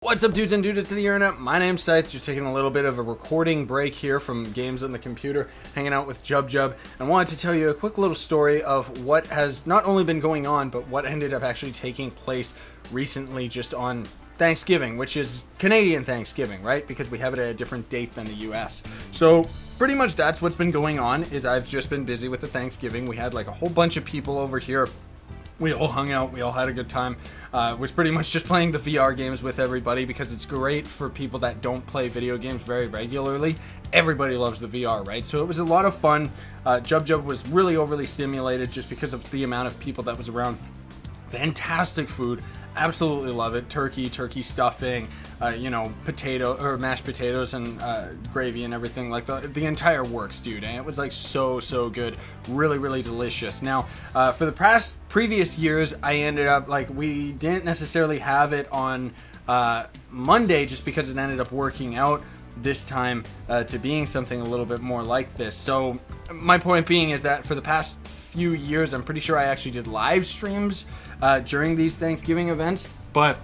What's up, dudes and dudettes of the internet? My name's Scythe. Just taking a little bit of a recording break here from games on the computer, hanging out with JubJub, and wanted to tell you a quick little story of what has not only been going on, but what ended up actually taking place recently just on Thanksgiving, which is Canadian Thanksgiving, right? Because we have it at a different date than the US. So pretty much that's what's been going on, is I've just been busy with the Thanksgiving. We had like a whole bunch of people over here. We all hung out, we all had a good time. Was pretty much just playing the VR games with everybody because it's great for people that don't play video games very regularly. Everybody loves the VR, right? So it was a lot of fun. JubJub was really overly stimulated just because of the amount of people that was around. Fantastic food. Absolutely love it. Turkey stuffing, potato or mashed potatoes and gravy and everything, like the entire works, dude. And it was like so good, really delicious. Now, for the previous years, I ended up we didn't necessarily have it on Monday just because it ended up working out this time to being something a little bit more like this. So my point being is that for the past few years, I'm pretty sure I actually did live streams during these Thanksgiving events, but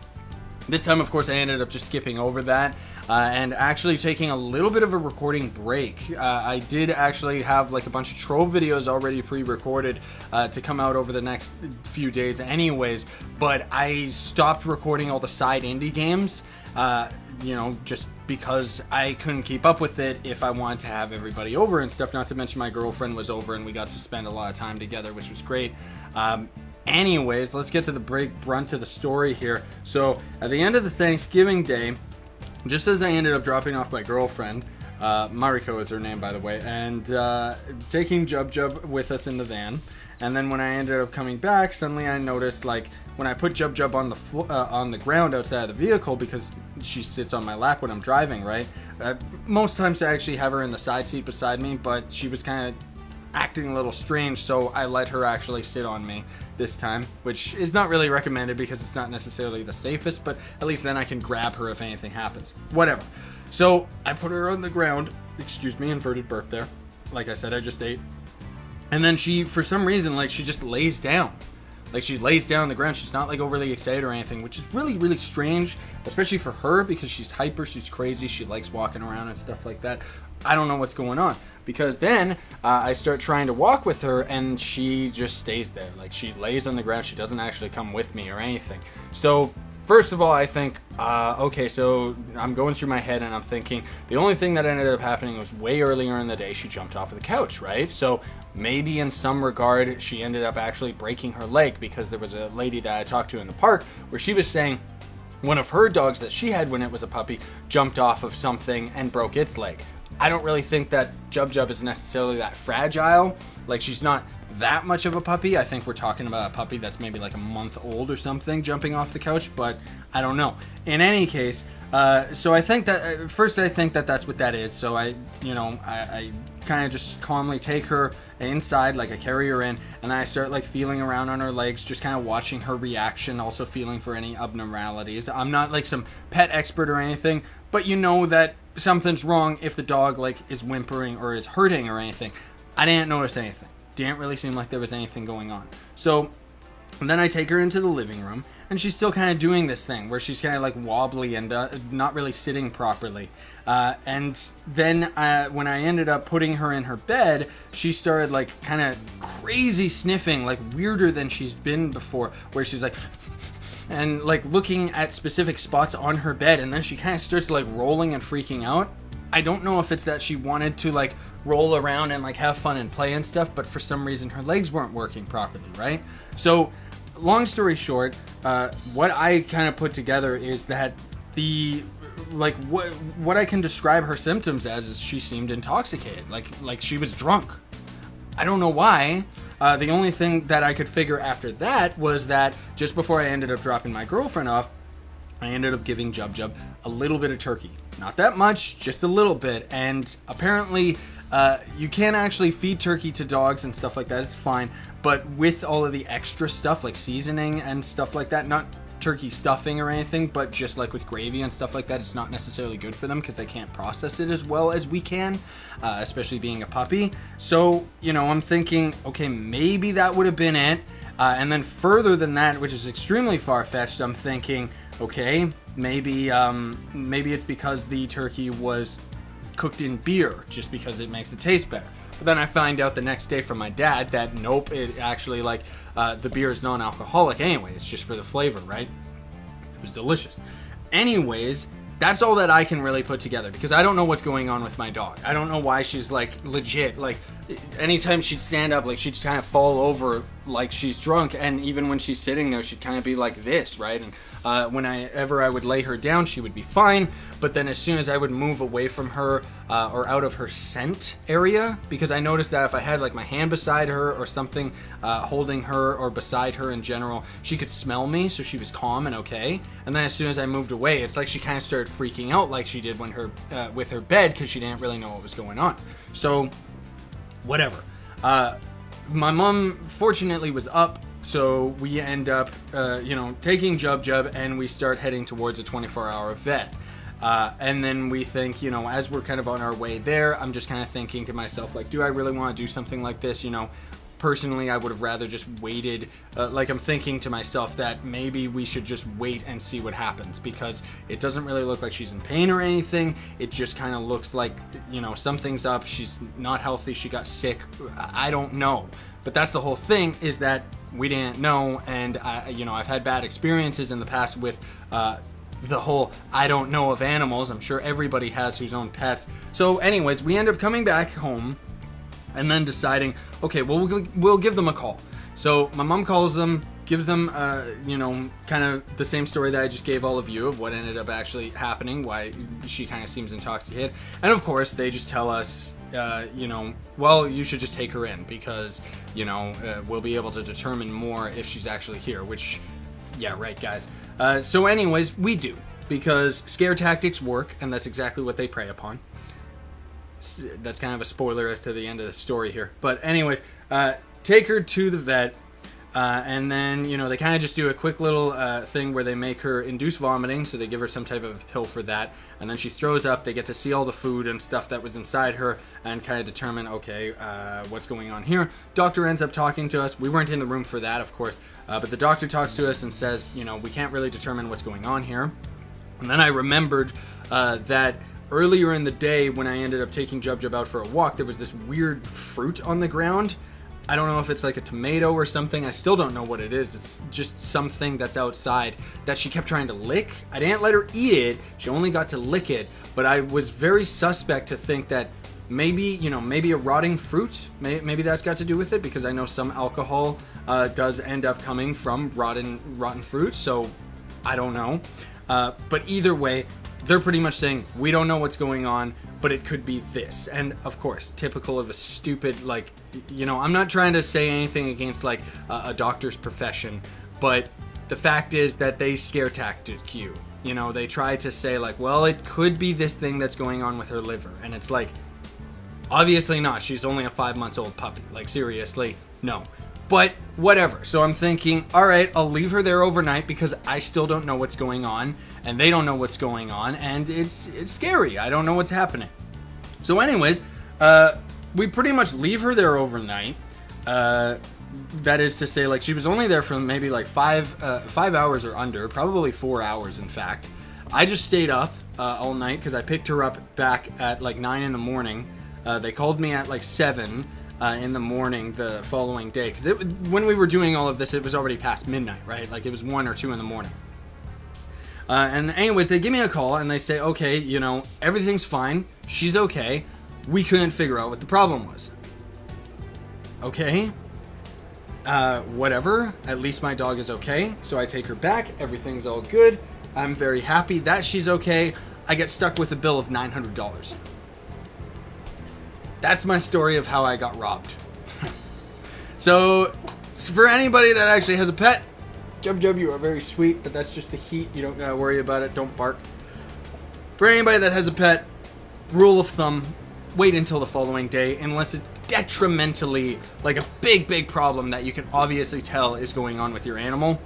this time, of course, I ended up just skipping over that and actually taking a little bit of a recording break. I did actually have like a bunch of troll videos already pre-recorded to come out over the next few days anyways, but I stopped recording all the side indie games, just because I couldn't keep up with it if I wanted to have everybody over and stuff. Not to mention my girlfriend was over and we got to spend a lot of time together, which was great. Anyways, let's get to the brunt of the story here. So at the end of the Thanksgiving day, just as I ended up dropping off my girlfriend, Mariko is her name, by the way, and taking JubJub with us in the van, and then when I ended up coming back, suddenly I noticed, when I put JubJub on the ground outside of the vehicle, because she sits on my lap when I'm driving, right? Most times I actually have her in the side seat beside me, but she was kind of acting a little strange, so I let her actually sit on me this time, which is not really recommended because it's not necessarily the safest, but at least then I can grab her if anything happens. Whatever. So I put her on the ground. Excuse me, inverted burp there. Like I said, I just ate. And then she, for some reason, she just lays down. She lays down on the ground. She's not overly excited or anything, which is really strange, especially for her because she's hyper, she's crazy, she likes walking around and stuff like that. I don't know what's going on, because then I start trying to walk with her and she just stays there. She lays on the ground. She doesn't actually come with me or anything. So first of all, I think, okay, so I'm going through my head and I'm thinking the only thing that ended up happening was way earlier in the day she jumped off of the couch, right? So maybe in some regard she ended up actually breaking her leg, because there was a lady that I talked to in the park where she was saying one of her dogs that she had when it was a puppy jumped off of something and broke its leg. I don't really think that JubJub is necessarily that fragile. She's not that much of a puppy. I think we're talking about a puppy that's maybe a month old or something jumping off the couch, but I don't know. In any case, so I think that first I think that that's what that is. So I kind of just calmly take her inside, I carry her in, and then I start feeling around on her legs, just kind of watching her reaction, also feeling for any abnormalities. I'm not some pet expert or anything, but you know that something's wrong if the dog is whimpering or is hurting or anything. I didn't notice anything. Didn't really seem like there was anything going on. So then I take her into the living room, and she's still kind of doing this thing where she's kind of wobbly and not really sitting properly. And then when I ended up putting her in her bed, she started kind of crazy sniffing, weirder than she's been before, where she's and looking at specific spots on her bed, and then she kind of starts rolling and freaking out. I don't know if it's that she wanted to roll around and have fun and play and stuff, but for some reason her legs weren't working properly, right? So long story short, what I kind of put together is that what I can describe her symptoms as is she seemed intoxicated, like she was drunk. I don't know why. The only thing that I could figure after that was that just before I ended up dropping my girlfriend off, I ended up giving JubJub a little bit of turkey. Not that much, just a little bit. And apparently, you can actually feed turkey to dogs and stuff like that. It's fine. But with all of the extra stuff, like seasoning and stuff like that, not turkey stuffing or anything, but just with gravy and stuff like that, it's not necessarily good for them because they can't process it as well as we can, especially being a puppy. So, I'm thinking, okay, maybe that would have been it. And then further than that, which is extremely far-fetched, I'm thinking, Okay, maybe it's because the turkey was cooked in beer, just because it makes it taste better. But then I find out the next day from my dad that nope, it actually the beer is non-alcoholic anyway. It's just for the flavor, right? It was delicious. Anyways, that's all that I can really put together because I don't know what's going on with my dog. I don't know why she's legit. Anytime she'd stand up, she'd kind of fall over like she's drunk, and even when she's sitting there, she'd kind of be like this, right? And whenever I would lay her down, she would be fine. But then as soon as I would move away from her or out of her scent area, because I noticed that if I had my hand beside her or something holding her or beside her in general, she could smell me, so she was calm and okay. And then as soon as I moved away, it's like she kind of started freaking out like she did when with her bed, because she didn't really know what was going on. So whatever. My mom fortunately was up, so we end up taking JubJub, and we start heading towards a 24-hour vet. And then we think, as we're kind of on our way there, I'm just kind of thinking to myself, do I really want to do something like this? Personally, I would have rather just waited. I'm thinking to myself that maybe we should just wait and see what happens, because it doesn't really look like she's in pain or anything. It just kind of looks like, something's up. She's not healthy. She got sick. I don't know. But that's the whole thing, is that we didn't know. And, I've had bad experiences in the past with the whole I don't know of animals. I'm sure everybody has who's own pets. So anyways, we end up coming back home and then deciding, okay, well, we'll give them a call. So my mom calls them, gives them, kind of the same story that I just gave all of you of what ended up actually happening, why she kind of seems intoxicated. And of course, they just tell us, well, you should just take her in because, we'll be able to determine more if she's actually here, which, yeah, right, guys. So anyways, we do, because scare tactics work, and that's exactly what they prey upon. That's kind of a spoiler as to the end of the story here. But anyways, take her to the vet, and then, they kind of just do a quick little thing where they make her induce vomiting, so they give her some type of pill for that, and then she throws up. They get to see all the food and stuff that was inside her and kind of determine, okay, what's going on here. Doctor ends up talking to us. We weren't in the room for that, of course, but the doctor talks to us and says, we can't really determine what's going on here. And then I remembered that earlier in the day, when I ended up taking JubJub out for a walk, there was this weird fruit on the ground. I don't know if it's like a tomato or something. I still don't know what it is. It's just something that's outside that she kept trying to lick. I didn't let her eat it. She only got to lick it. But I was very suspect to think that maybe a rotting fruit. Maybe that's got to do with it, because I know some alcohol does end up coming from rotten fruit. So I don't know. But either way, they're pretty much saying, we don't know what's going on, but it could be this. And of course, typical of a stupid, I'm not trying to say anything against a doctor's profession, but the fact is that they scare tactic you. They try to say well, it could be this thing that's going on with her liver. And it's obviously not. She's only a 5-month-old puppy. Seriously, no. But whatever. So I'm thinking, all right, I'll leave her there overnight because I still don't know what's going on, and they don't know what's going on, and it's scary. I don't know what's happening. So anyways, we pretty much leave her there overnight. That is to say, she was only there for maybe 5 hours or under, probably 4 hours, in fact. I just stayed up all night because I picked her up back at 9 in the morning. They called me at 7 in the morning the following day, because when we were doing all of this, it was already past midnight, right? It was 1 or 2 in the morning. And anyways, they give me a call and they say, okay, everything's fine. She's okay. We couldn't figure out what the problem was. Okay. Whatever. At least my dog is okay. So I take her back. Everything's all good. I'm very happy that she's okay. I get stuck with a bill of $900. That's my story of how I got robbed. So for anybody that actually has a pet, JubJub, you are very sweet, but that's just the heat. You don't gotta worry about it. Don't bark. For anybody that has a pet, rule of thumb, wait until the following day, unless it's detrimentally, a big problem that you can obviously tell is going on with your animal.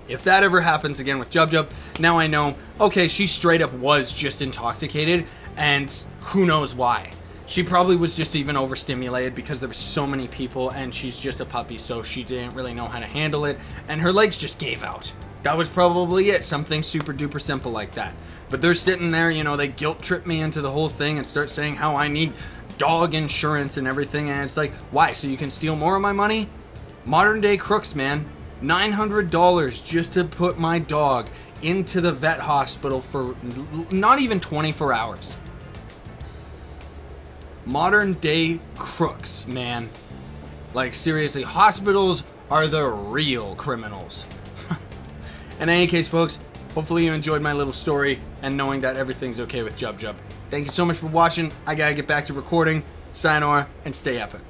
If that ever happens again with JubJub, now I know, okay, she straight up was just intoxicated, and who knows why. She probably was just even overstimulated because there were so many people, and she's just a puppy, so she didn't really know how to handle it, and her legs just gave out. That was probably it. Something super duper simple like that. But they're sitting there, you know, they guilt trip me into the whole thing and start saying how I need dog insurance and everything. And it's like, why? So you can steal more of my money? Modern day crooks, man. $900 just to put my dog into the vet hospital for not even 24 hours. Modern day crooks, man. Like, seriously, hospitals are the real criminals. In any case, folks, hopefully you enjoyed my little story and knowing that everything's okay with JubJub. Thank you so much for watching. I gotta get back to recording. Sayonara and stay epic.